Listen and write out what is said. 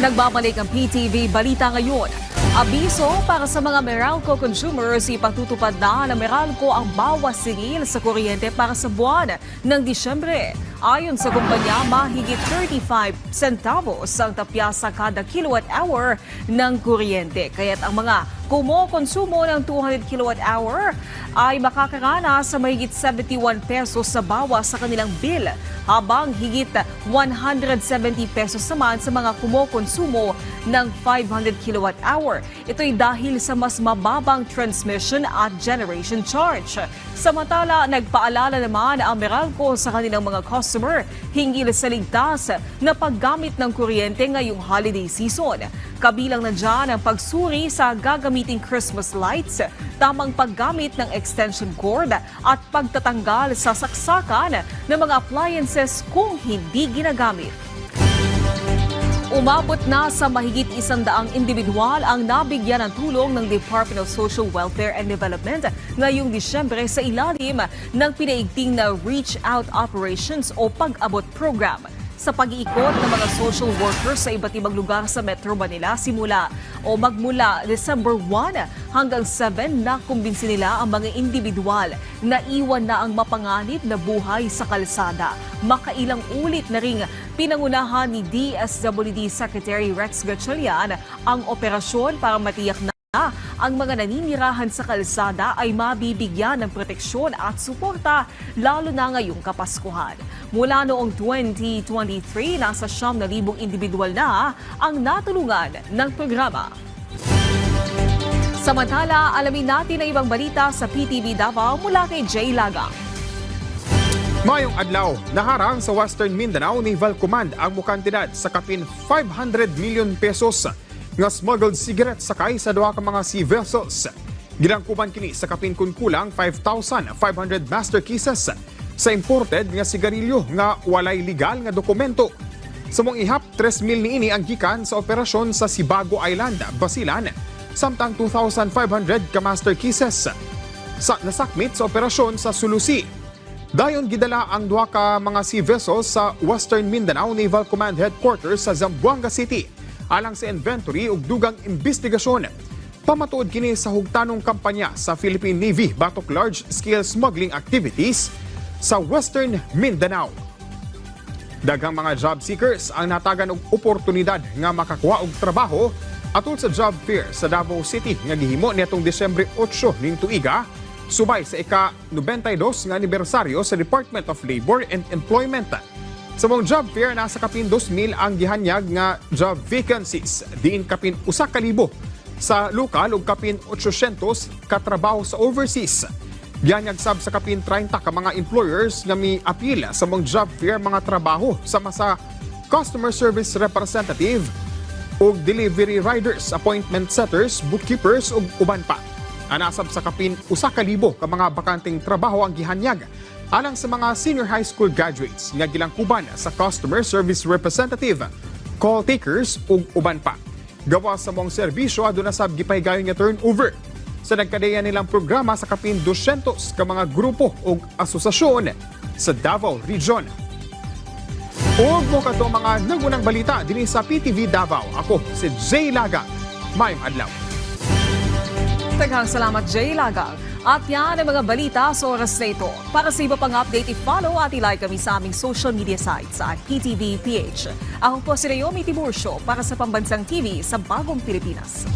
Nagbabalik ang PTV Balita ngayon. Abiso para sa mga Meralco consumers, ipatutupad na ng Meralco ang bawas singil sa kuryente para sa buwan ng Disyembre. Ayon sa kumpanya, mahigit 35 centavos ang tapya sa kada kilowatt hour ng kuryente. Kaya't ang mga kumokonsumo ng 200 kilowatt hour ay makakaranas sa mahigit 71 pesos sa bawas sa kanilang bill, habang higit 170 pesos naman sa mga kumokonsumo ng 500 kilowatt hour. Ito'y dahil sa mas mababang transmission at generation charge. Samantala, nagpaalala naman ang Meralco sa kanilang mga customer hinggil sa ligtas na paggamit ng kuryente ngayong holiday season. Kabilang na dyan ang pagsuri sa gagamiting Christmas lights, tamang paggamit ng extension cord at pagtatanggal sa saksakan ng mga appliances kung hindi ginagamit. Umabot na sa mahigit 100 individual ang nabigyan ng tulong ng Department of Social Welfare and Development ngayong Disyembre sa ilalim ng pinaigting na Reach Out Operations o Pag-abot Program. Sa pag-iikot ng mga social workers sa iba't ibang lugar sa Metro Manila magmula December 1 hanggang 7 na kumbinsi nila ang mga individual na iwan na ang mapanganib na buhay sa kalsada. Makailang ulit na ring pinangunahan ni DSWD Secretary Rex Gatchalian ang operasyon para matiyak na ang mga naninirahan sa kalsada ay mabibigyan ng proteksyon at suporta lalo na ngayong Kapaskuhan. Mula noong 2023, nasa 9,000 individual na ang natulungan ng programa. Samantala, alamin natin ang ibang balita sa PTV Davao mula kay Jay Lagang. Mayong adlaw, naharang sa Western Mindanao Naval Command ang mukantidad sa kapin 500 million pesos nga smuggled cigarettes sakay sa duha ka mga sea vessels. Gilangkuban kini sa kapin kun kulang 5,500 master cases sa imported nga sigarilyo nga walay legal nga dokumento. Sa mong ihap, 3,000 niini ang gikan sa operasyon sa Sibago Island, Basilan, samtang 2,500 ka master cases sa nasakmit sa operasyon sa Sulusi. Dayon gidala ang duha ka mga sea vessels sa Western Mindanao Naval Command Headquarters sa Zamboanga City alang sa inventory ug dugang investigasyon. Pamatuod kini sa hugtanong kampanya sa Philippine Navy batok large-scale smuggling activities sa Western Mindanao. Daghang mga job seekers ang natagan og oportunidad nga makakuha og trabaho atol sa job fair sa Davao City nga gihimo niadtong Disyembre 8 ning tuiga, subay sa ika-92 nga anibersaryo sa Department of Labor and Employment. Sa mong job fair, nasa kapin 2,000 ang gihanyag nga job vacancies, diin kapin 1,000 sa lokal ug kapin 800 katrabaho sa overseas. Gihanyag sab sa kapin 30 ka mga employers nga mi-appeal sa mong job fair mga trabaho sama sa customer service representative ug delivery riders, appointment setters, bookkeepers ug uban pa. Anasab sa kapin 1,000 ka mga bakanteng trabaho ang gihanyag alang sa mga senior high school graduates nga gilangkuban sa customer service representative, call takers ug uban pa. Gawas sa mong serbisyo aduna sab gipahigayon nga turnover sa nagkadeya nilang programa sa kapin 200 ka mga grupo ug asosasyon sa Davao Region. Ug mo kadto mga nagunang balita dinhi sa PTV Davao. Ako si Jay Laga. Mayong adlaw. Daghang salamat, Jay Lagang. At yan ang mga balita sa oras na ito. Para sa iba pang update, i-follow at i-like kami sa aming social media sites at PTV PH. Ako po si Naomi Tiburcio para sa Pambansang TV sa Bagong Pilipinas.